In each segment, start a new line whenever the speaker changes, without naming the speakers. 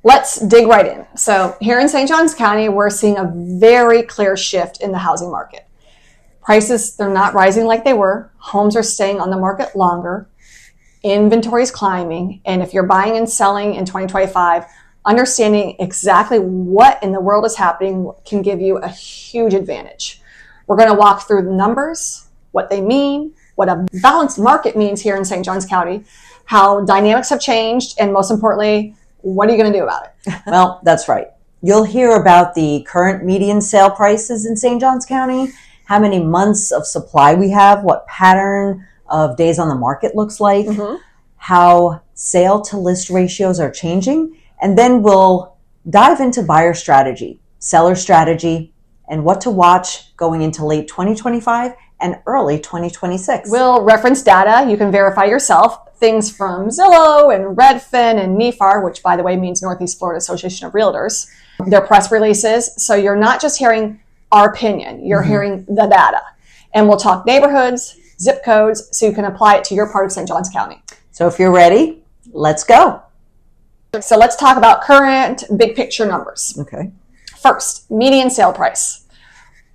Let's dig right in. So here in St. Johns County, we're seeing a very clear shift in the housing market. Prices, they're not rising like they were. Homes are staying on the market longer. Inventory is climbing. And if you're buying and selling in 2025, understanding exactly what in the world is happening can give you a huge advantage. We're going to walk through the numbers, what they mean, what a balanced market means here in St. Johns County, how dynamics have changed, and most importantly, what are you going to do about it?
Well, that's right. You'll hear about the current median sale prices in St. Johns County, how many months of supply we have, what pattern of days on the market looks like, how sale to list ratios are changing, and then we'll dive into buyer strategy, seller strategy, and what to watch going into late 2025 and early 2026.
We'll reference data you can verify yourself. Things from Zillow and Redfin and NEFAR, which by the way means Northeast Florida Association of Realtors, their press releases. So you're not just hearing our opinion, you're hearing the data. And we'll talk neighborhoods, zip codes, so you can apply it to your part of St. Johns County.
So if you're ready, let's go.
So let's talk about current big picture numbers.
Okay.
First, median sale price.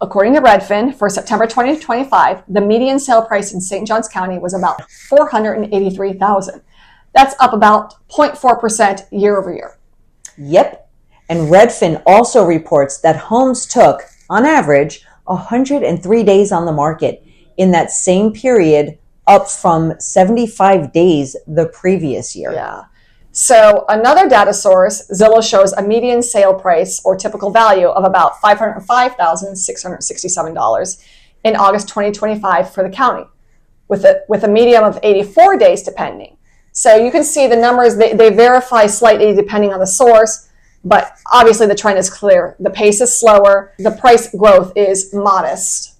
According to Redfin, for September 2025, the median sale price in St. Johns County was about $483,000. That's up about 0.4% year over year.
Yep. And Redfin also reports that homes took, on average, 103 days on the market in that same period, up from 75 days the previous year.
Yeah. So another data source, Zillow, shows a median sale price or typical value of about $505,667 in August 2025 for the county, with a median of 84 days depending. So you can see the numbers, they verify slightly depending on the source, but obviously the trend is clear. The pace is slower, the price growth is modest.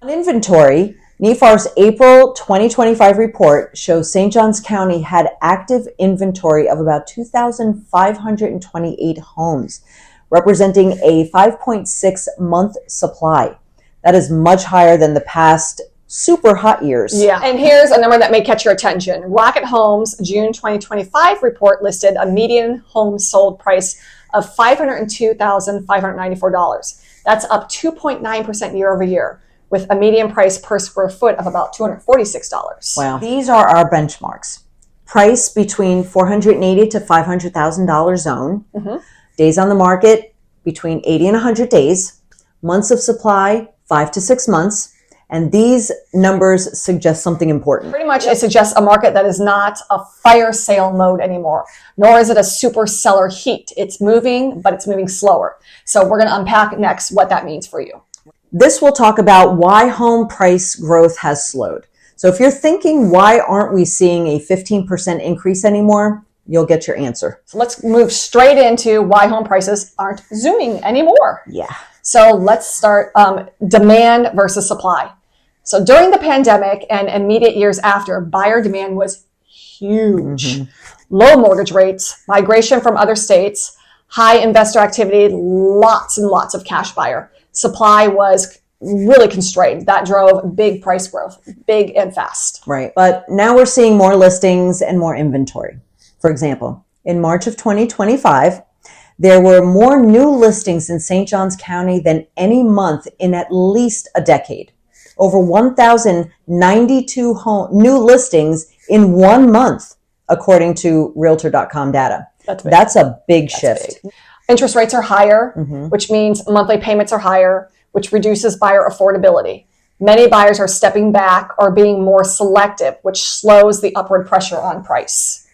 On inventory, NEFAR's April 2025 report shows St. Johns County had active inventory of about 2,528 homes, representing a 5.6 month supply. That is much higher than the past super hot years.
Yeah, and here's a number that may catch your attention. Rocket Homes' June 2025 report listed a median home sold price of $502,594. That's up 2.9% year over year, with a median price per square foot of about $246.
Wow. These are our benchmarks. Price between $480,000 to $500,000 zone. Days on the market between 80 and 100 days. Months of supply, 5 to 6 months. And these numbers suggest something important.
Pretty much it suggests a market that is not a fire sale mode anymore, nor is it a super seller heat. It's moving, but it's moving slower. So we're going to unpack next what that means for you.
This will talk about why home price growth has slowed. So if you're thinking, why aren't we seeing a 15% increase anymore? You'll get your answer.
So let's move straight into why home prices aren't zooming anymore.
Yeah.
So let's start demand versus supply. So during the pandemic and immediate years after, buyer demand was huge. Low mortgage rates, migration from other states, high investor activity, lots and lots of cash buyer. Supply was really constrained. That drove big price growth, big and fast.
Right. But now we're seeing more listings and more inventory. For example, in March of 2025, there were more new listings in St. Johns County than any month in at least a decade. Over 1,092 new listings in 1 month, according to Realtor.com data. That's a big shift.
Big. Interest rates are higher, which means monthly payments are higher, which reduces buyer affordability. Many buyers are stepping back or being more selective, which slows the upward pressure on price.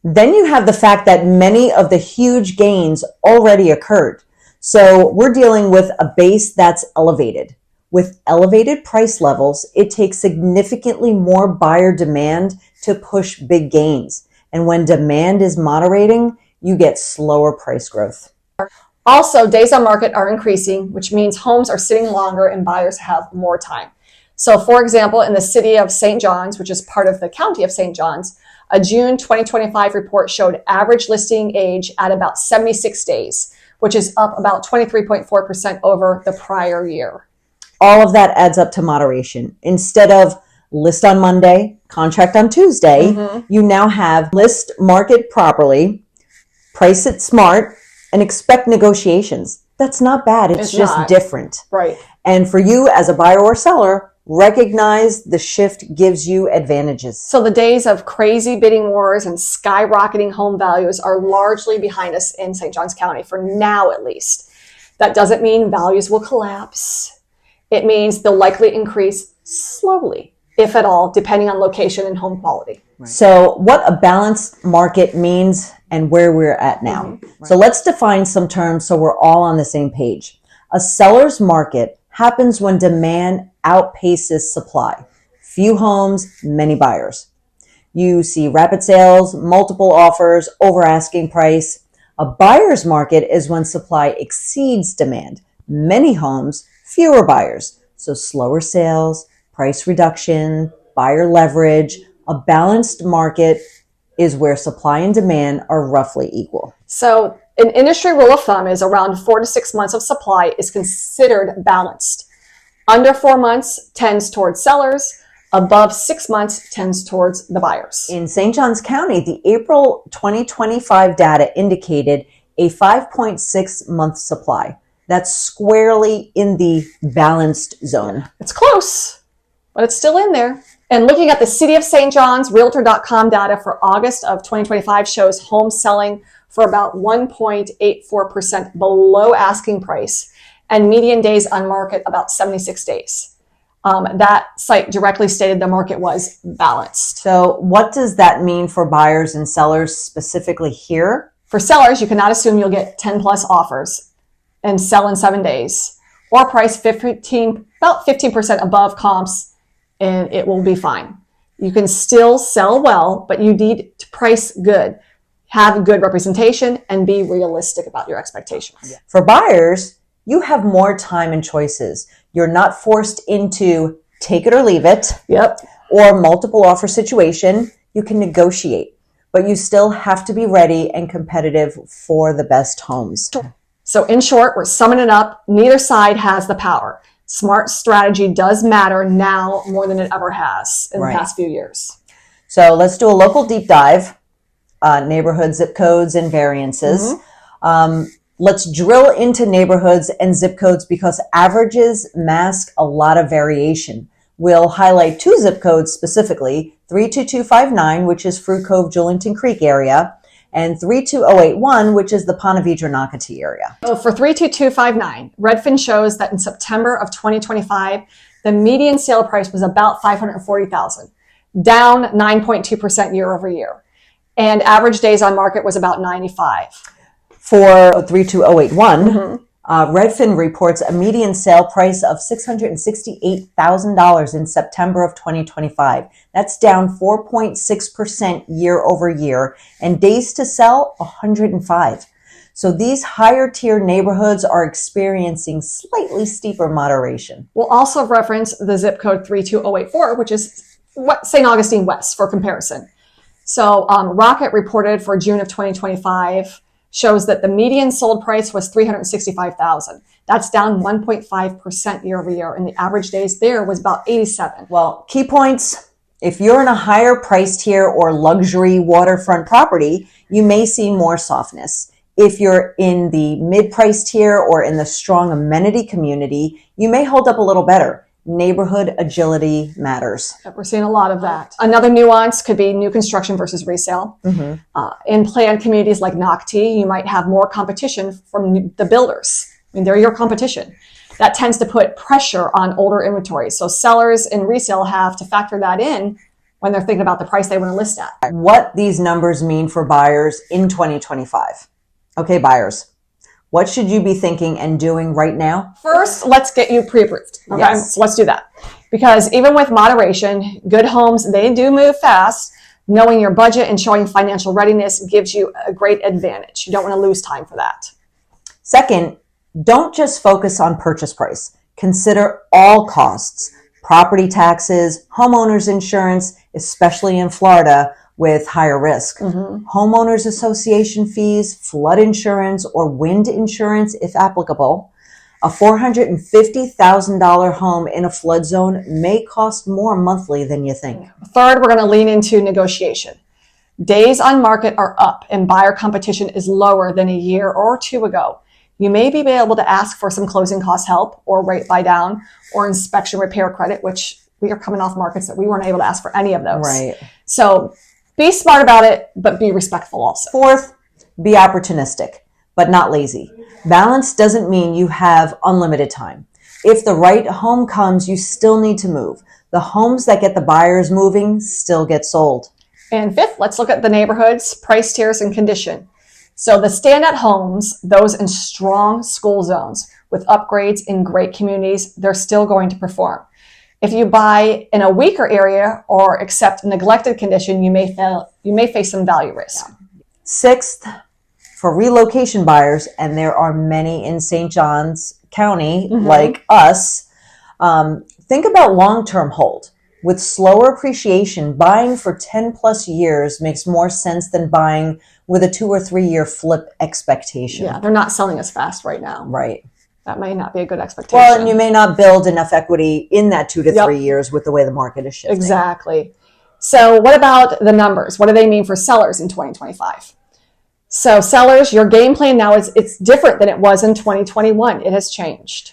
Then you have the fact that many of the huge gains already occurred. So we're dealing with a base that's elevated. With elevated price levels, it takes significantly more buyer demand to push big gains. And when demand is moderating, you get slower price growth.
Also, days on market are increasing, which means homes are sitting longer and buyers have more time. So for example, in the city of St. Johns, which is part of the county of St. Johns, a June 2025 report showed average listing age at about 76 days, which is up about 23.4% over the prior year.
All of that adds up to moderation. Instead of list on Monday, contract on Tuesday, you now have list market properly, Price it smart and expect negotiations. That's not bad. It's just
not.
different.
Right.
And for you as a buyer or seller, recognize the shift gives you advantages.
So the days of crazy bidding wars and skyrocketing home values are largely behind us in St. Johns County, for now at least. That doesn't mean values will collapse. It means they'll likely increase slowly, if at all, depending on location and home quality.
Right. So what a balanced market means and where we're at now.
Mm-hmm. Right.
So let's define some terms so we're all on the same page. A seller's market happens when demand outpaces supply. Few homes, many buyers. You see rapid sales, multiple offers, over asking price. A buyer's market is when supply exceeds demand. Many homes, fewer buyers. So slower sales, price reduction, buyer leverage. A balanced market is where supply and demand are roughly equal.
So an industry rule of thumb is around 4 to 6 months of supply is considered balanced. Under 4 months tends towards sellers. Above 6 months tends towards the buyers.
In St. Johns County, the April 2025 data indicated a 5.6 month supply. That's squarely in the balanced zone.
It's close, but it's still in there. And looking at the City of St. John's Realtor.com data for August of 2025 shows homes selling for about 1.84% below asking price and median days on market about 76 days. That site directly stated the market was balanced.
So what does that mean for buyers and sellers specifically here?
For sellers, you cannot assume you'll get 10 plus offers and sell in 7 days, or price about 15% above comps, and it will be fine. You can still sell well, but you need to price good, have good representation, and be realistic about your expectations.
Yeah. For buyers, you have more time and choices. You're not forced into take it or leave it.
Yep.
Or multiple offer situation. You can negotiate, but you still have to be ready and competitive for the best homes.
So in short, we're summing it up. Neither side has the power. Smart strategy does matter now more than it ever has in the past few years.
So let's do a local deep dive, neighborhood zip codes and variances. Let's drill into neighborhoods and zip codes because averages mask a lot of variation. We'll highlight 2 zip codes specifically, 32259, which is Fruit Cove, Julington Creek area, and 32081, which is the Ponte Vedra Nocatee area.
So for 32259, Redfin shows that in September of 2025, the median sale price was about $540,000, down 9.2% year over year. And average days on market was about 95.
For 32081, Redfin reports a median sale price of $668,000 in September of 2025. That's down 4.6% year over year, and days to sell 105. So these higher tier neighborhoods are experiencing slightly steeper moderation.
We'll also reference the zip code 32084, which is St. Augustine West for comparison. So Rocket reported for June of 2025 shows that the median sold price was $365,000. That's down 1.5% year over year, and the average days there was about 87.
Well, key points. If you're in a higher price tier or luxury waterfront property, you may see more softness. If you're in the mid-price tier or in the strong amenity community, you may hold up a little better. Neighborhood agility matters.
We're seeing a lot of that. Another nuance could be new construction versus resale. In planned communities like Nocatee, you might have more competition from the builders. I mean, they're your competition. That tends to put pressure on older inventory. So sellers in resale have to factor that in when they're thinking about the price they want to list at.
What these numbers mean for buyers in 2025. Okay, buyers. What should you be thinking and doing right now?
First, let's get you pre-approved. Okay,
Yes.
So let's do that. Because even with moderation, good homes, they do move fast. Knowing your budget and showing financial readiness gives you a great advantage. You don't want to lose time for that.
Second, don't just focus on purchase price. Consider all costs, property taxes, homeowners insurance, especially in Florida with higher risk, homeowners association fees, flood insurance, or wind insurance if applicable. A $450,000 home in a flood zone may cost more monthly than you think.
Third, we're going to lean into negotiation. Days on market are up and buyer competition is lower than a year or two ago. You may be able to ask for some closing cost help or rate buy down or inspection repair credit, which we are coming off markets that we weren't able to ask for any of those.
Right.
So be smart about it, but be respectful also.
Fourth, be opportunistic, but not lazy. Balance doesn't mean you have unlimited time. If the right home comes, you still need to move. The homes that get the buyers moving still get sold.
And fifth, let's look at the neighborhoods, price tiers, and condition. So the standout homes, those in strong school zones with upgrades in great communities, they're still going to perform. If you buy in a weaker area or accept neglected condition, you may face some value risk.
Sixth, for relocation buyers, and there are many in St. Johns County like us, think about long-term hold. With slower appreciation, buying for 10 plus years makes more sense than buying with a 2 or 3 year flip expectation.
Yeah, they're not selling as fast right now.
Right.
That may not be a good expectation.
Well, and you may not build enough equity in that 2 to 3 years with the way the market is shifting.
Exactly. So what about the numbers? What do they mean for sellers in 2025? So sellers, your game plan now it's different than it was in 2021. It has changed.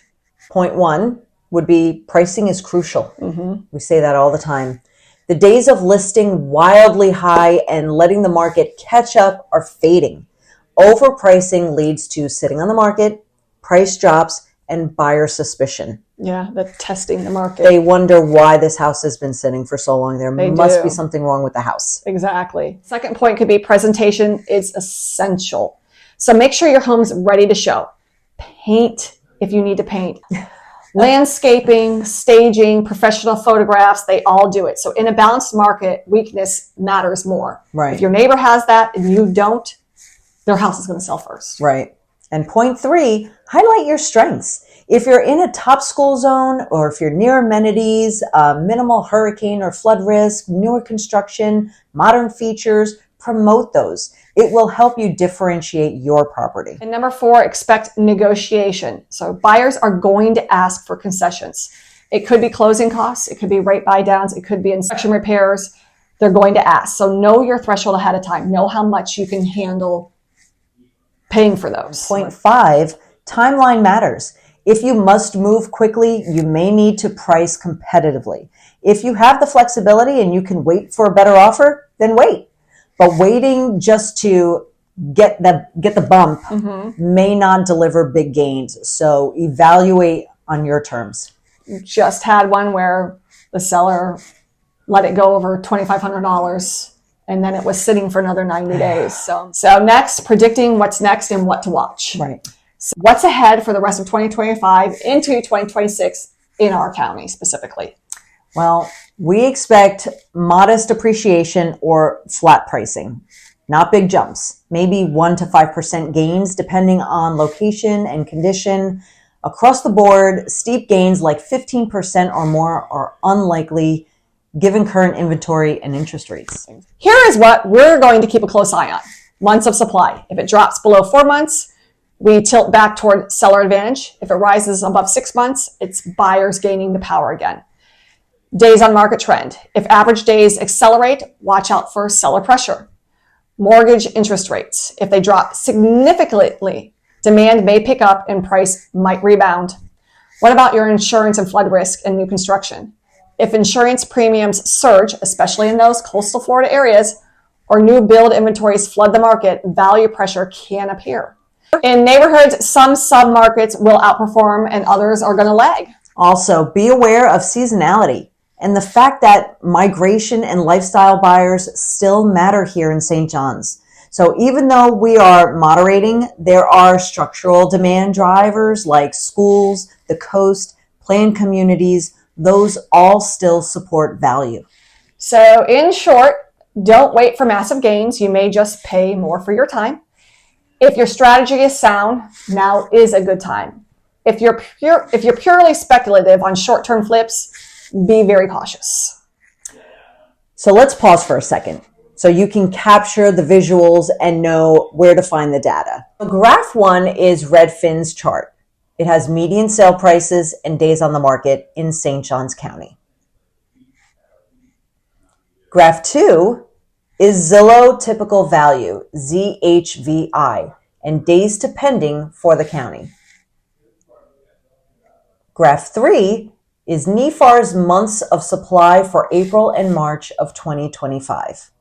Point one would be pricing is crucial. We say that all the time. The days of listing wildly high and letting the market catch up are fading. Overpricing leads to sitting on the market, price drops, and buyer suspicion.
Yeah, the testing the market.
They wonder why this house has been sitting for so long. There must
do.
be something wrong with the house.
Exactly. Second point could be presentation is essential. So make sure your home's ready to show. Paint if you need to paint. Landscaping, staging, professional photographs, they all do it. So in a balanced market, weakness matters more.
Right.
If your neighbor has that and you don't, their house is going to sell first.
Right. And point three, highlight your strengths. If you're in a top school zone or if you're near amenities, minimal hurricane or flood risk, newer construction, modern features, promote those. It will help you differentiate your property.
And number four, expect negotiation. So buyers are going to ask for concessions. It could be closing costs. It could be rate buy downs. It could be inspection repairs. They're going to ask. So know your threshold ahead of time. Know how much you can handle paying for those.
Point five, timeline matters. If you must move quickly, you may need to price competitively. If you have the flexibility and you can wait for a better offer, then wait. But waiting just to get the bump may not deliver big gains. So evaluate on your terms.
Just had one where the seller let it go over $2,500 and then it was sitting for another 90 days. So next, predicting what's next and what to watch.
Right.
So what's ahead for the rest of 2025 into 2026 in our county specifically?
Well, we expect modest appreciation or flat pricing, not big jumps, maybe 1 to 5% gains depending on location and condition. Across the board, steep gains like 15% or more are unlikely given current inventory and interest rates.
Here is what we're going to keep a close eye on. Months of supply. If it drops below 4 months, we tilt back toward seller advantage. If it rises above 6 months, it's buyers gaining the power again. Days on market trend. If average days accelerate, watch out for seller pressure. Mortgage interest rates. If they drop significantly, demand may pick up and price might rebound. What about your insurance and flood risk and new construction? If insurance premiums surge, especially in those coastal Florida areas, or new build inventories flood the market, value pressure can appear. In neighborhoods, some submarkets will outperform and others are going to lag.
Also, be aware of seasonality and the fact that migration and lifestyle buyers still matter here in St. John's. So even though we are moderating, there are structural demand drivers like schools, the coast, planned communities. Those all still support value.
So in short, don't wait for massive gains. You may just pay more for your time. If your strategy is sound, now is a good time. If you're purely speculative on short-term flips, be very cautious.
So let's pause for a second so you can capture the visuals and know where to find the data. Graph 1 is Redfin's chart. It has median sale prices and days on the market in St. Johns County. Graph 2 Is Zillow typical value, ZHVI, and days to pending for the county? Graph 3 is NEFAR's months of supply for April and March of 2025.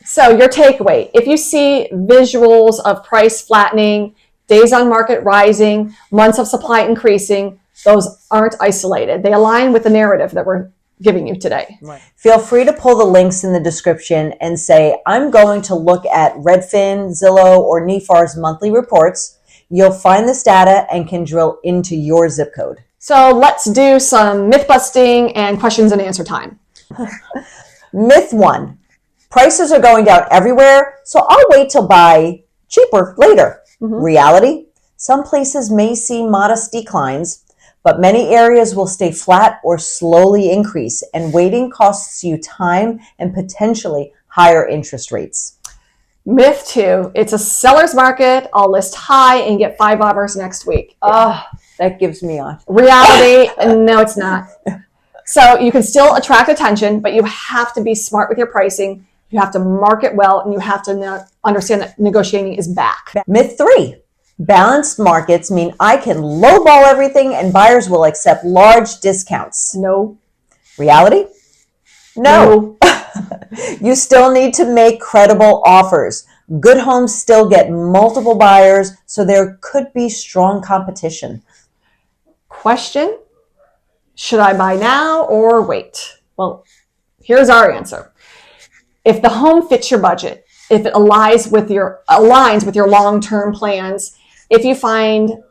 So your takeaway, if you see visuals of price flattening, days on market rising, months of supply increasing, those aren't isolated. They align with the narrative that we're giving you today.
Right. Feel free to pull the links in the description and say, I'm going to look at Redfin, Zillow, or NEFAR's monthly reports. You'll find this data and can drill into your zip code.
So let's do some myth busting and questions and answer time.
Myth 1, prices are going down everywhere, so I'll wait to buy cheaper later. Reality, some places may see modest declines, but many areas will stay flat or slowly increase, and waiting costs you time and potentially higher interest rates.
Myth 2, it's a seller's market. I'll list high and get 5 offers next week.
That gives me on.
Reality, no, it's not. So you can still attract attention, but you have to be smart with your pricing. You have to market well, and you have to understand that negotiating is back.
Myth 3, balanced markets mean I can lowball everything and buyers will accept large discounts.
No.
Reality? No. You still need to make credible offers. Good homes still get multiple buyers, so there could be strong competition.
Question, should I buy now or wait? Well, here's our answer. If the home fits your budget, if it aligns with your long-term plans, if you find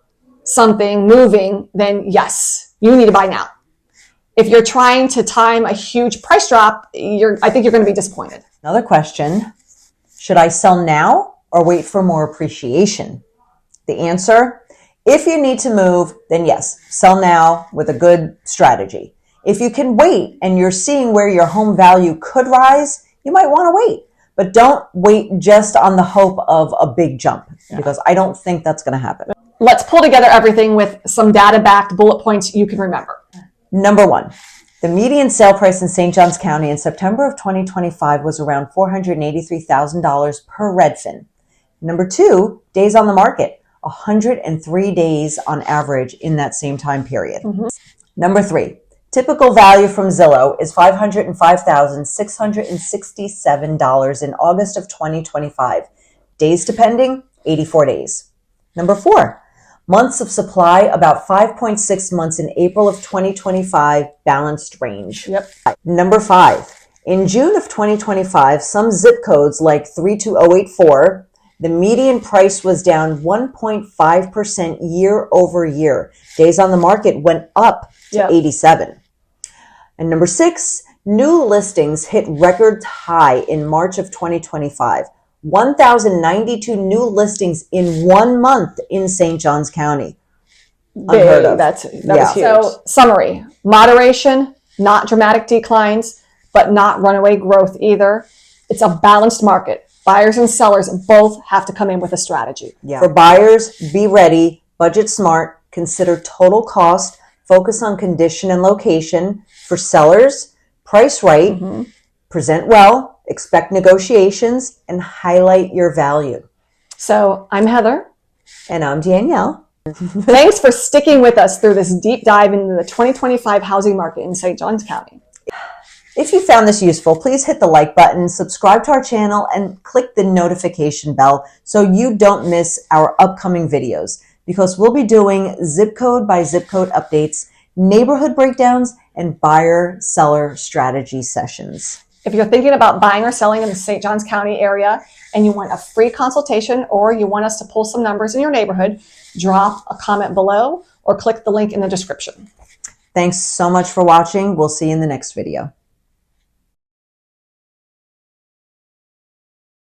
something moving, then yes, you need to buy now. If you're trying to time a huge price drop, I think you're going to be disappointed.
Another question, should I sell now or wait for more appreciation? The answer, if you need to move, then yes, sell now with a good strategy. If you can wait and you're seeing where your home value could rise, you might want to wait. But don't wait just on the hope of a big jump, because I don't think that's going to happen.
Let's pull together everything with some data-backed bullet points you can remember.
Number 1, the median sale price in St. Johns County in September of 2025 was around $483,000 per Redfin. Number 2, days on the market, 103 days on average in that same time period. Number 3, typical value from Zillow is $505,667 in August of 2025. Days to pending, 84 days. Number 4, months of supply, about 5.6 months in April of 2025, balanced range. Number 5, in June of 2025, some zip codes like 32084, the median price was down 1.5% year over year. Days on the market went up to 87. And number 6, new listings hit record high in March of 2025. 1,092 new listings in 1 month in St. Johns County. Unheard of.
That was huge. So, summary, moderation, not dramatic declines, but not runaway growth either. It's a balanced market. Buyers and sellers both have to come in with a strategy.
For buyers, be ready, budget smart, consider total cost, focus on condition and location. For sellers, price right, present well, expect negotiations, and highlight your value.
So I'm Heather.
And I'm Danielle.
Thanks for sticking with us through this deep dive into the 2025 housing market in St. Johns County.
If you found this useful, please hit the like button, subscribe to our channel, and click the notification bell so you don't miss our upcoming videos, because we'll be doing zip code by zip code updates, neighborhood breakdowns, and buyer-seller strategy sessions.
If you're thinking about buying or selling in the St. Johns County area and you want a free consultation, or you want us to pull some numbers in your neighborhood, drop a comment below or click the link in the description.
Thanks so much for watching. We'll see you in the next video.